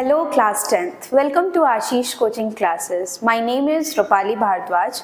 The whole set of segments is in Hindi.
Hello class 10th. Welcome to Ashish coaching classes. My name is Rupali Bhardwaj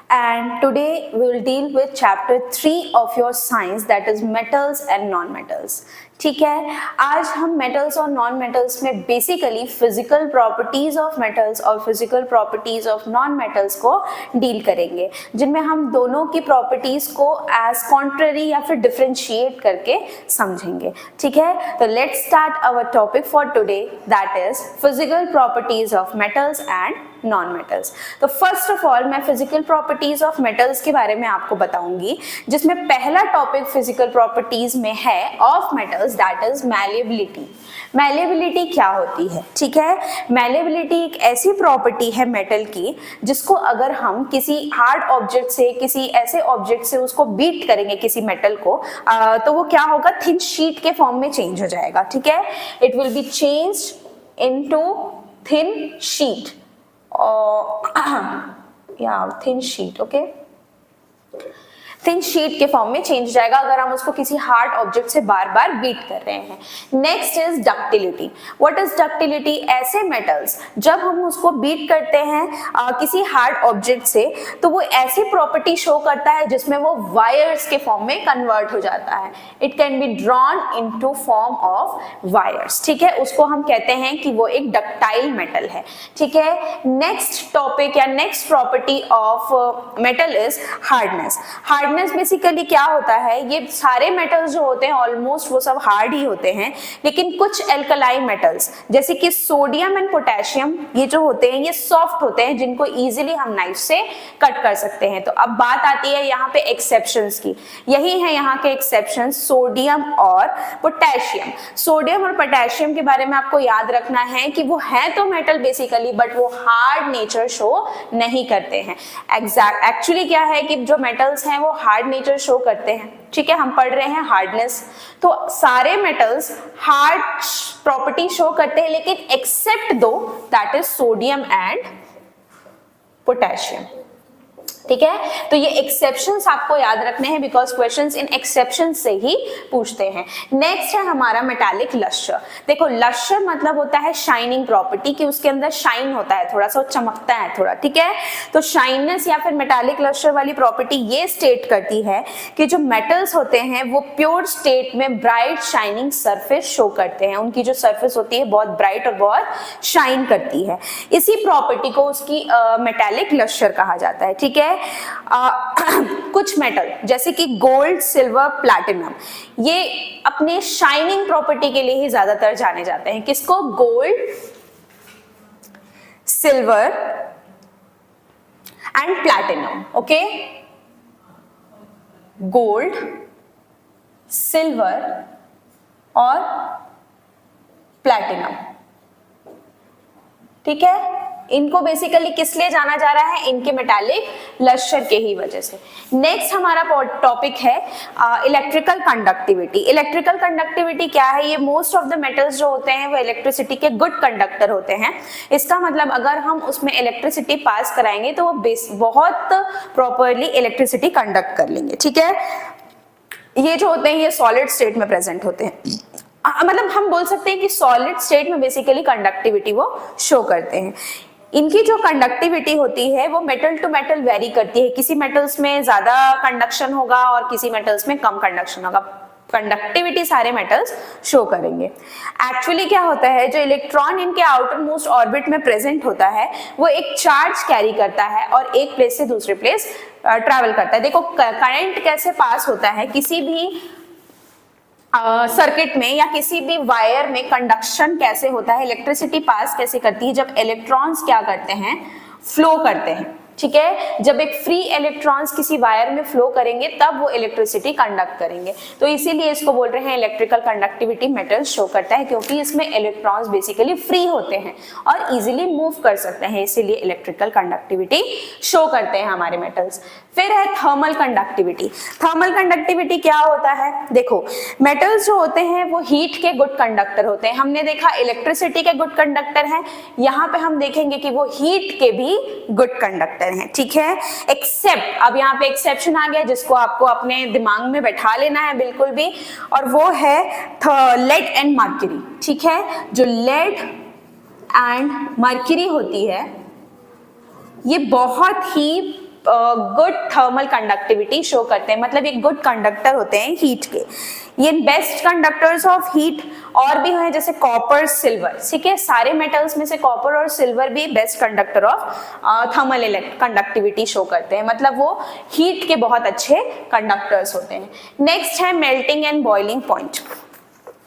and today we will deal with chapter 3 of your science, that is metals and non-metals. ठीक है, आज हम मेटल्स और नॉन मेटल्स में basically physical properties of metals और physical properties of non metals को डील करेंगे, जिनमें हम दोनों की प्रॉपर्टीज को एज कॉन्ट्ररी या फिर डिफरेंशिएट करके समझेंगे. ठीक है, तो let's start our topic for today, that is physical properties of metals and non metals. तो फर्स्ट ऑफ ऑल मैं फिजिकल प्रॉपर्टीज ऑफ मेटल्स के बारे में आपको बताऊंगी, जिसमें पहला टॉपिक फिजिकल प्रॉपर्टीज में है of metals, that is malleability. Malleability क्या होती है? ठीक है, मैलिएबिलिटी एक ऐसी प्रॉपर्टी है मेटल की जिसको अगर हम किसी हार्ड ऑब्जेक्ट से, किसी ऐसे ऑब्जेक्ट से उसको बीट करेंगे किसी मेटल को, तो वो क्या होगा, थिन शीट के फॉर्म में चेंज हो जाएगा. ठीक है, it will be changed into thin sheet thin sheet. Okay, thin sheet के फॉर्म में चेंज जाएगा अगर हम उसको किसी हार्ड ऑब्जेक्ट से बार बार बीट कर रहे हैं. Next is ductility. What is ductility? ऐसे मेटल्स जब हम उसको बीट करते हैं किसी हार्ड ऑब्जेक्ट से, तो वो ऐसी प्रॉपर्टी शो करता है जिसमें वो वायर्स के फॉर्म में कन्वर्ट हो जाता है. It can be drawn into form of wires. ठीक है, उसको हम कहते हैं कि वो एक डक्टाइल मेटल है. ठीक है, नेक्स्ट टॉपिक या next property of metal is hardness. Hardness basically क्या होता है, ये सारे मेटल्स जो होते हैं ऑलमोस्ट वो सब हार्ड ही होते हैं, लेकिन कुछ एल्कलाई मेटल्स जैसे कि सोडियम एंड पोटेशियम, ये जो होते हैं ये सॉफ्ट होते हैं, जिनको इजीली हम नाइफ से कट कर सकते हैं. तो अब बात आती है यहाँ पे एक्सेप्शंस की. यही है यहाँ के एक्सेप्शन, सोडियम और पोटेशियम. सोडियम और पोटेशियम के बारे में आपको याद रखना है कि वो है तो मेटल बेसिकली, बट वो हार्ड नेचर शो नहीं करते हैं. एक्चुअली क्या है कि जो मेटल्स हैं वो हार्ड नेचर शो करते हैं. ठीक है, हम पढ़ रहे हैं हार्डनेस, तो सारे मेटल्स हार्ड प्रॉपर्टी शो करते हैं, लेकिन एक्सेप्ट दो, that is sodium and potassium. ठीक है, तो ये एक्सेप्शंस आपको याद रखने हैं बिकॉज क्वेश्चंस इन एक्सेप्शंस से ही पूछते हैं. नेक्स्ट है हमारा मेटालिक लस्टर. देखो, लस्टर मतलब होता है शाइनिंग प्रॉपर्टी, कि उसके अंदर शाइन होता है, थोड़ा सा चमकता है थोड़ा. ठीक है, तो शाइननेस या फिर मेटालिक लस्टर वाली प्रॉपर्टी ये स्टेट करती है कि जो मेटल्स होते हैं वो प्योर स्टेट में ब्राइट शाइनिंग सरफेस शो करते हैं. उनकी जो सरफेस होती है बहुत ब्राइट और बहुत शाइन करती है. इसी प्रॉपर्टी को उसकी मेटालिक लस्टर कहा जाता है. ठीक है, कुछ मेटल जैसे कि गोल्ड, सिल्वर, प्लैटिनम, ये अपने शाइनिंग प्रॉपर्टी के लिए ही ज्यादातर जाने जाते हैं. किसको? Gold, silver and platinum. Okay, gold, silver और प्लैटिनम. ठीक है, इनको बेसिकली किस लिए जाना जा रहा है? इनके मेटालिक लस्टर के ही वजह से. नेक्स्ट हमारा टॉपिक है इलेक्ट्रिकल कंडक्टिविटी. इलेक्ट्रिकल कंडक्टिविटी क्या है? ये मोस्ट ऑफ द मेटल्स जो होते हैं वो इलेक्ट्रिसिटी के गुड कंडक्टर होते हैं. इसका मतलब अगर हम उसमें इलेक्ट्रिसिटी पास कराएंगे तो वो बहुत प्रॉपरली इलेक्ट्रिसिटी कंडक्ट कर लेंगे. ठीक है, ये जो होते हैं ये सॉलिड स्टेट में प्रेजेंट होते हैं. मतलब हम बोल सकते हैं कि सॉलिड स्टेट में बेसिकली कंडक्टिविटी वो शो करते हैं. इनकी जो कंडक्टिविटी होती है वो मेटल टू मेटल वेरी करती है. किसी मेटल्स में ज्यादा कंडक्शन होगा और किसी मेटल्स में कम कंडक्शन होगा. कंडक्टिविटी सारे मेटल्स शो करेंगे. एक्चुअली क्या होता है, जो इलेक्ट्रॉन इनके आउटर मोस्ट ऑर्बिट में प्रेजेंट होता है वो एक चार्ज कैरी करता है और एक प्लेस से दूसरे प्लेस ट्रैवल करता है. देखो, करंट कैसे पास होता है, किसी भी सर्किट में या किसी भी वायर में कंडक्शन कैसे होता है, इलेक्ट्रिसिटी पास कैसे करती है, जब इलेक्ट्रॉन्स क्या करते हैं, फ्लो करते हैं. ठीक है, जब एक फ्री इलेक्ट्रॉन्स किसी वायर में फ्लो करेंगे तब वो इलेक्ट्रिसिटी कंडक्ट करेंगे. तो इसीलिए इसको बोल रहे हैं इलेक्ट्रिकल कंडक्टिविटी मेटल शो करता है, क्योंकि इसमें इलेक्ट्रॉन्स बेसिकली फ्री होते हैं और इजीली मूव कर सकते हैं, इसीलिए इलेक्ट्रिकल कंडक्टिविटी शो करते हैं हमारे मेटल्स. फिर है थर्मल कंडक्टिविटी. थर्मल कंडक्टिविटी क्या होता है? देखो, मेटल्स जो होते हैं वो हीट के गुड कंडक्टर होते हैं. हमने देखा इलेक्ट्रिसिटी के गुड कंडक्टर हैं, यहाँ पे हम देखेंगे कि वो हीट के भी गुड कंडक्टर हैं. ठीक है, एक्सेप्ट, अब यहाँ पे एक्सेप्शन आ गया जिसको आपको अपने दिमाग में बैठा लेना है बिल्कुल भी, और वो है लेड एंड मर्क्यूरी. ठीक है, जो लेड एंड मर्क्यूरी होती है, ये बहुत ही गुड थर्मल कंडक्टिविटी शो करते हैं, मतलब ये गुड कंडक्टर होते हैं हीट के। ये बेस्ट कंडक्टर्स ऑफ हीट और भी हैं जैसे कॉपर, सिल्वर, ठीक है। सारे मेटल्स में से कॉपर और सिल्वर भी best conductor of thermal conductivity show करते हैं, मतलब वो हीट के बहुत अच्छे कंडक्टर्स होते हैं। नेक्स्ट है मेल्टिंग एंड बॉइलिंग पॉइंट।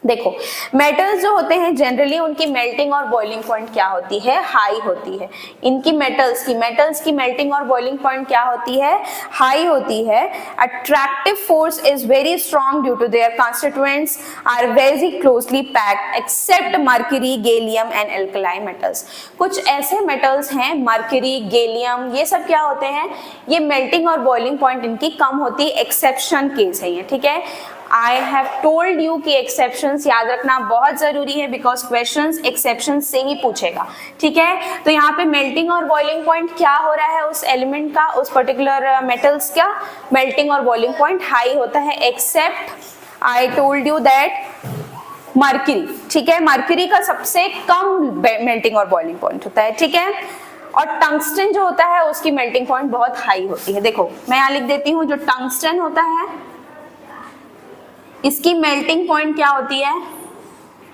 देखो मेटल्स जो होते हैं जनरली उनकी मेल्टिंग और बॉइलिंग पॉइंट क्या होती है, हाई होती है। इनकी मेटल्स की मेल्टिंग और बॉइलिंग पॉइंट क्या होती है, हाई होती है। Attractive force is very strong due to their constituents are very closely packed except mercury, gallium and alkali metals. कुछ ऐसे मेटल्स हैं मर्क्यूरी, गैलियम, ये सब क्या होते हैं, ये मेल्टिंग और बॉइलिंग पॉइंट इनकी कम होती है, एक्सेप्शन केस है ये, ठीक है। आई हैव टोल्ड यू कि एक्सेप्शंस याद रखना बहुत जरूरी है, बिकॉज क्वेश्चंस एक्सेप्शन से ही पूछेगा, ठीक है। तो यहाँ पे मेल्टिंग और बॉइलिंग पॉइंट क्या हो रहा है उस एलिमेंट का, उस पर्टिकुलर मेटल्स का मेल्टिंग और बॉइलिंग पॉइंट हाई होता है, except I told you that mercury, ठीक है। मर्क्यूरी का सबसे कम मेल्टिंग और बॉइलिंग पॉइंट होता है, ठीक है। और टंगस्टन जो होता है उसकी मेल्टिंग पॉइंट बहुत हाई होती है। देखो मैं यहाँ लिख देती हूँ, जो टंगस्टन होता है इसकी मेल्टिंग पॉइंट क्या होती है,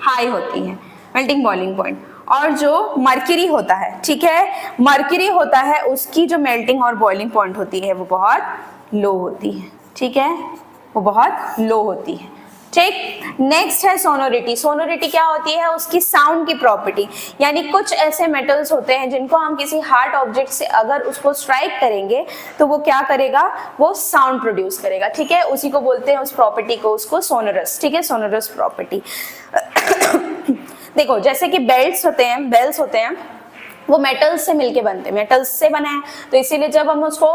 हाई होती है, मेल्टिंग बॉइलिंग पॉइंट। और जो मर्क्यूरी होता है, ठीक है, मर्क्यूरी होता है उसकी जो मेल्टिंग और बॉइलिंग पॉइंट होती है वो बहुत लो होती है, ठीक है, वो बहुत लो होती है, ठीक। नेक्स्ट है सोनोरिटी। सोनोरिटी क्या होती है, उसकी साउंड की प्रॉपर्टी, यानी कुछ ऐसे मेटल्स होते हैं जिनको हम किसी हार्ड ऑब्जेक्ट से अगर उसको स्ट्राइक करेंगे तो वो क्या करेगा, वो साउंड प्रोड्यूस करेगा, ठीक है। उसी को बोलते हैं, उस प्रॉपर्टी को, उसको सोनोरस, ठीक है, सोनोरस प्रॉपर्टी। देखो जैसे कि बेल्स होते हैं वो मेटल्स से मिलके बनते हैं, मेटल्स से बना है, तो इसीलिए जब हम उसको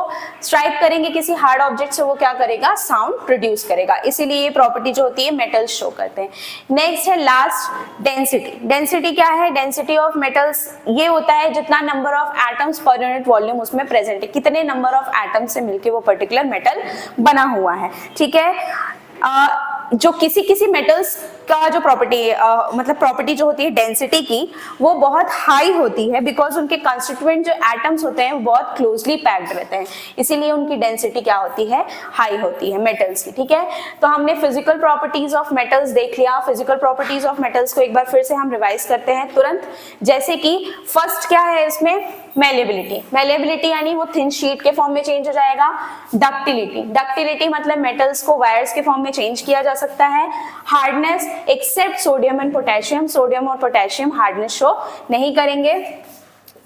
स्ट्राइक करेंगे किसी हार्ड ऑब्जेक्ट से वो क्या करेगा, साउंड प्रोड्यूस करेगा, इसीलिए ये प्रॉपर्टी जो होती है मेटल्स शो करते हैं। नेक्स्ट है लास्ट डेंसिटी। डेंसिटी क्या है, डेंसिटी ऑफ मेटल्स ये होता है जितना number of atoms per unit volume उसमें प्रेजेंट है, कितने नंबर ऑफ एटम्स से मिलके वो पर्टिकुलर मेटल बना हुआ है, ठीक है। जो किसी मेटल्स का जो प्रॉपर्टी मतलब प्रॉपर्टी जो होती है डेंसिटी की, वो बहुत हाई होती है, बिकॉज उनके कंस्टिट्यूएंट जो एटम्स होते हैं वो बहुत क्लोजली पैक्ड रहते हैं, इसीलिए उनकी डेंसिटी क्या होती है, हाई होती है मेटल्स की, ठीक है। तो हमने फिजिकल प्रॉपर्टीज ऑफ मेटल्स देख लिया। फिजिकल प्रॉपर्टीज ऑफ मेटल्स को एक बार फिर से हम रिवाइज करते हैं तुरंत। जैसे कि फर्स्ट क्या है इसमें, मेलेबिलिटी। मेलेबिलिटी यानी वो थिन शीट के फॉर्म में चेंज हो जाएगा। डक्टिलिटी, डक्टिलिटी मतलब मेटल्स को वायर्स के फॉर्म में चेंज किया जा सकता है। Hardness, except sodium and potassium, sodium और पोटेशियम हार्डनेस शो नहीं करेंगे।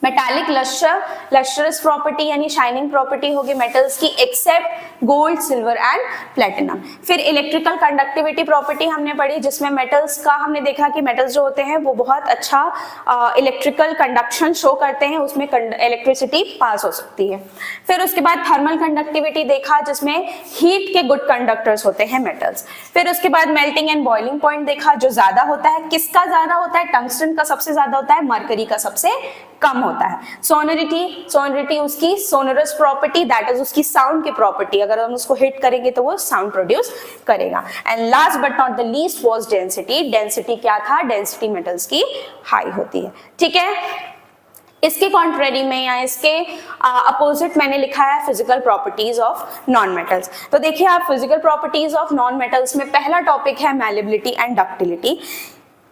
मेटालिक लस्टर, लस्टरस प्रॉपर्टी यानी शाइनिंग प्रॉपर्टी होगी मेटल्स की, except gold, silver and platinum. फिर इलेक्ट्रिकल कंडक्टिविटी प्रॉपर्टी हमने पढ़ी, जिसमें मेटल्स का हमने देखा कि मेटल्स जो होते हैं वो बहुत अच्छा इलेक्ट्रिकल कंडक्शन शो करते हैं, उसमें इलेक्ट्रिसिटी पास हो सकती है। फिर उसके बाद थर्मल कंडक्टिविटी देखा, जिसमें हीट के गुड कंडक्टर्स होते हैं मेटल्स। फिर उसके बाद मेल्टिंग एंड बॉइलिंग पॉइंट देखा, जो ज्यादा होता है, किसका ज्यादा होता है, टंगस्टन का सबसे ज्यादा होता है, मरकरी का सबसे कम होता है। सोनोरिटी, सोनोरिटी उसकी सोनोरस प्रॉपर्टी, दैट इज उसकी साउंड की प्रॉपर्टी, अगर हम उसको हिट करेंगे तो वो साउंड प्रोड्यूस करेगा। And last but not the least was density. Density क्या था, डेंसिटी मेटल्स की हाई होती है, ठीक है। इसके कॉन्ट्रेरी में या इसके अपोजिट मैंने लिखा है physical properties of non metals. तो देखिए आप, physical properties of non metals में पहला टॉपिक है मैलेबिलिटी एंड डक्टिलिटी।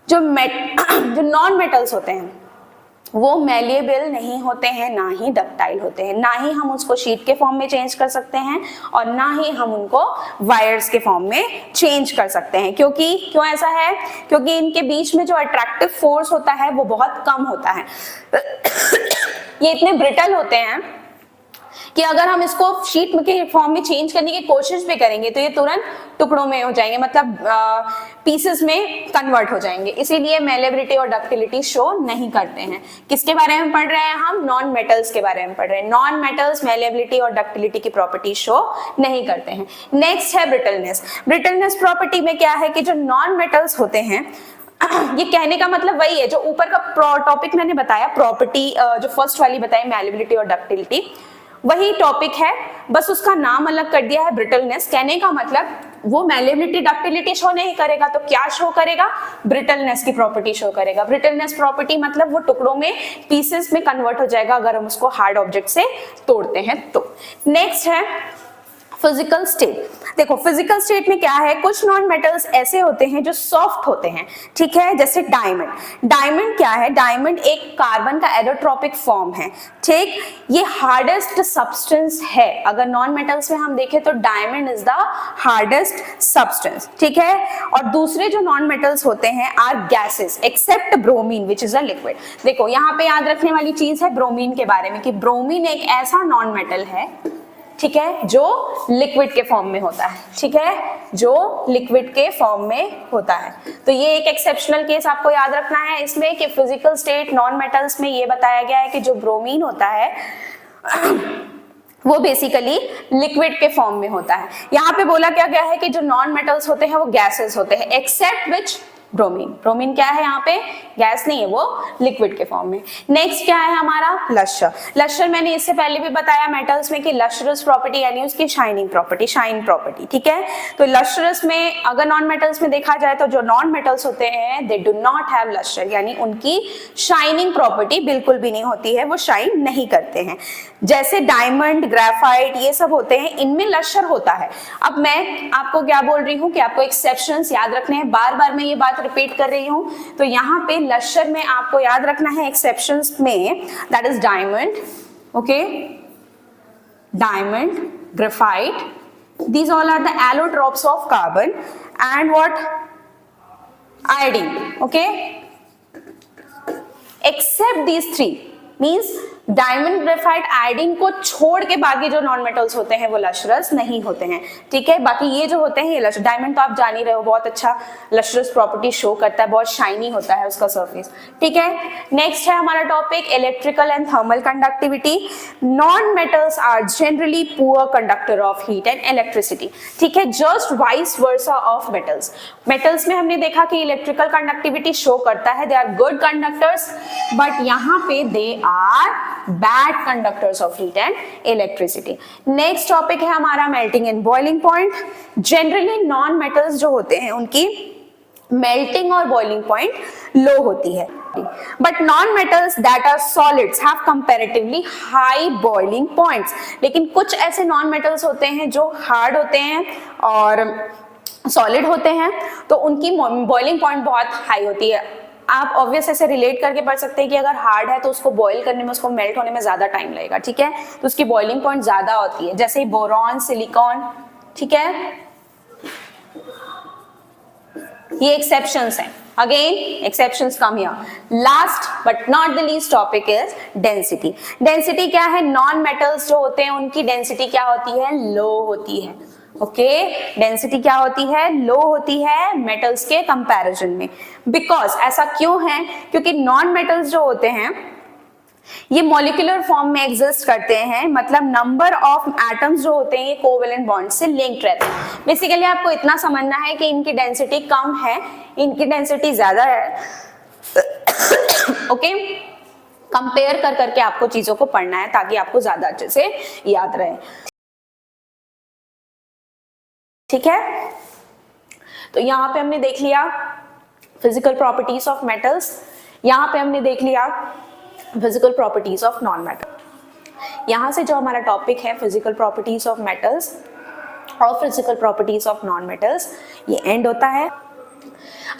जो नॉन मेटल्स होते हैं वो मैलिएबल नहीं होते हैं, ना ही डक्टाइल होते हैं, ना ही हम उसको शीट के फॉर्म में चेंज कर सकते हैं और ना ही हम उनको वायर्स के फॉर्म में चेंज कर सकते हैं। क्यों ऐसा है, क्योंकि इनके बीच में जो अट्रैक्टिव फोर्स होता है वो बहुत कम होता है। ये इतने ब्रिटल होते हैं कि अगर हम इसको शीट के फॉर्म में चेंज करने की कोशिश भी करेंगे तो ये तुरंत टुकड़ों में हो जाएंगे, मतलब पीसेस में कन्वर्ट हो जाएंगे, इसीलिए मैलेबिलिटी और डक्टिलिटी शो नहीं करते हैं। किसके बारे में पढ़ रहे हैं हम, नॉन मेटल्स के बारे में पढ़ रहे हैं। नॉन मेटल्स मैलेबिलिटी और डक्टिलिटी की प्रॉपर्टी शो नहीं करते हैं। नेक्स्ट है ब्रिटलनेस। ब्रिटलनेस प्रॉपर्टी में क्या है कि जो नॉन मेटल्स होते हैं, ये कहने का मतलब वही है जो ऊपर का टॉपिक मैंने बताया, प्रॉपर्टी जो फर्स्ट वाली बताई मैलेबिलिटी और डक्टिलिटी, वही टॉपिक है, बस उसका नाम अलग कर दिया है ब्रिटलनेस। कहने का मतलब वो मैलेबिलिटी डक्टिलिटी शो नहीं करेगा तो क्या शो करेगा, ब्रिटलनेस की प्रॉपर्टी शो करेगा। ब्रिटलनेस प्रॉपर्टी मतलब वो टुकड़ों में, पीसेस में कन्वर्ट हो जाएगा अगर हम उसको हार्ड ऑब्जेक्ट से तोड़ते हैं तो। नेक्स्ट है फिजिकल स्टेट। देखो फिजिकल स्टेट में क्या है, कुछ नॉन मेटल्स ऐसे होते हैं जो सॉफ्ट होते हैं, ठीक है, जैसे डायमंड। डायमंड क्या है, डायमंड एक कार्बन का एलोट्रोपिक फॉर्म है, ठीक। ये हार्डेस्ट सब्सटेंस है, अगर नॉन मेटल्स में हम देखें तो diamond is the hardest substance, ठीक है। और दूसरे जो नॉन मेटल्स होते हैं are gases except bromine which is a liquid. देखो यहाँ पे याद रखने वाली चीज है ब्रोमीन के बारे में कि ब्रोमीन एक ऐसा नॉन मेटल है, ठीक है, जो लिक्विड के फॉर्म में होता है, ठीक है, जो लिक्विड के फॉर्म में होता है। तो ये एक एक्सेप्शनल केस आपको याद रखना है इसमें कि फिजिकल स्टेट नॉन मेटल्स में ये बताया गया है कि जो ब्रोमीन होता है वो बेसिकली लिक्विड के फॉर्म में होता है। यहाँ पे बोला क्या गया है कि जो नॉन मेटल्स होते हैं वो गैसेस होते हैं एक्सेप्ट विच ब्रोमीन। ब्रोमीन क्या है, यहाँ पे गैस नहीं है, वो लिक्विड के फॉर्म में। नेक्स्ट क्या है हमारा लश्टर। लश्टर मैंने इससे पहले भी बताया मेटल्स में कि लश्टरस प्रॉपर्टी यानी उसकी शाइनिंग प्रॉपर्टी, शाइन प्रॉपर्टी, ठीक है। तो लश्टरस में अगर नॉन मेटल्स में देखा जाए तो जो नॉन मेटल्स होते हैं दे डू नॉट हैव लश्टर, यानी उनकी शाइनिंग प्रॉपर्टी बिल्कुल भी नहीं होती है, वो शाइन नहीं करते हैं। जैसे डायमंड, ग्रेफाइट, ये सब होते हैं, इनमें लश्टर होता है। अब मैं आपको क्या बोल रही हूँ कि आपको एक्सेप्शंस याद रखने हैं, बार बार मैं ये बात रिपीट कर रही हूँ। तो यहाँ पे लश्टर में आपको याद रखना है एक्सेप्शंस में, that is diamond, okay, diamond, graphite, these all are the allotropes of carbon and what, iodine, okay, except these three means diamond, graphite, iodine को छोड़ के बाकी जो नॉन मेटल्स होते हैं वो लश्टरस नहीं होते हैं, ठीक है। बाकी ये जो होते हैं ये लश्टर, डायमंड तो आप जान ही रहे हो बहुत अच्छा लश्टरस प्रॉपर्टी शो करता है, बहुत शाइनी होता है उसका सरफेस, ठीक है। नेक्स्ट है हमारा topic electrical and thermal conductivity. Non metals are generally poor conductor of heat and electricity, ठीक है, just vice versa of metals. Metals में हमने देखा कि इलेक्ट्रिकल कंडक्टिविटी शो करता है, they are good conductors, but यहाँ पे they are bad conductors of heat and electricity. Next topic है हमारा melting and boiling point. Generally non metals जो होते हैं उनकी melting और boiling point low होती है, but non metals that are solids have comparatively high boiling points. लेकिन कुछ ऐसे non metals होते हैं जो hard होते हैं और solid होते हैं, तो उनकी boiling point बहुत high होती है। आप ऑब्वियस ऐसे रिलेट करके पढ़ सकते हैं कि अगर हार्ड है तो उसको बॉईल करने में, उसको मेल्ट होने में ज्यादा टाइम लगेगा, ठीक है, तो उसकी बॉइलिंग पॉइंट ज्यादा होती है, जैसे बोरॉन, सिलिकॉन, ठीक है, ये एक्सेप्शंस हैं। Again exceptions come here. Last but not the least topic is density. Density क्या है, नॉन मेटल्स जो होते हैं उनकी डेंसिटी क्या होती है, लो होती है, ओके, डेंसिटी क्या होती है, लो होती है मेटल्स के कंपैरिजन में। बिकॉज ऐसा क्यों है, क्योंकि नॉन मेटल्स जो होते हैं ये मॉलिक्यूलर फॉर्म में एग्जिस्ट करते हैं, मतलब नंबर ऑफ एटम्स जो होते हैं ये कोवेलेंट बॉन्ड से लिंक्ड रहते हैं। बेसिकली आपको इतना समझना है कि इनकी डेंसिटी कम है, इनकी डेंसिटी ज्यादा है, ओके, कंपेयर कर करके आपको चीजों को पढ़ना है ताकि आपको ज्यादा अच्छे से याद रहे, ठीक है। तो यहाँ पे हमने देख लिया फिजिकल प्रॉपर्टीज ऑफ मेटल्स, यहाँ पे हमने देख लिया physical properties of non metal. यहाँ से जो हमारा टॉपिक है फिजिकल प्रॉपर्टीज ऑफ मेटल्स और physical properties of non metals, ये एंड होता है।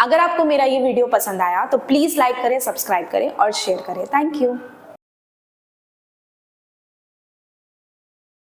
अगर आपको मेरा ये वीडियो पसंद आया तो प्लीज लाइक करें, सब्सक्राइब करें और शेयर करें। Thank you.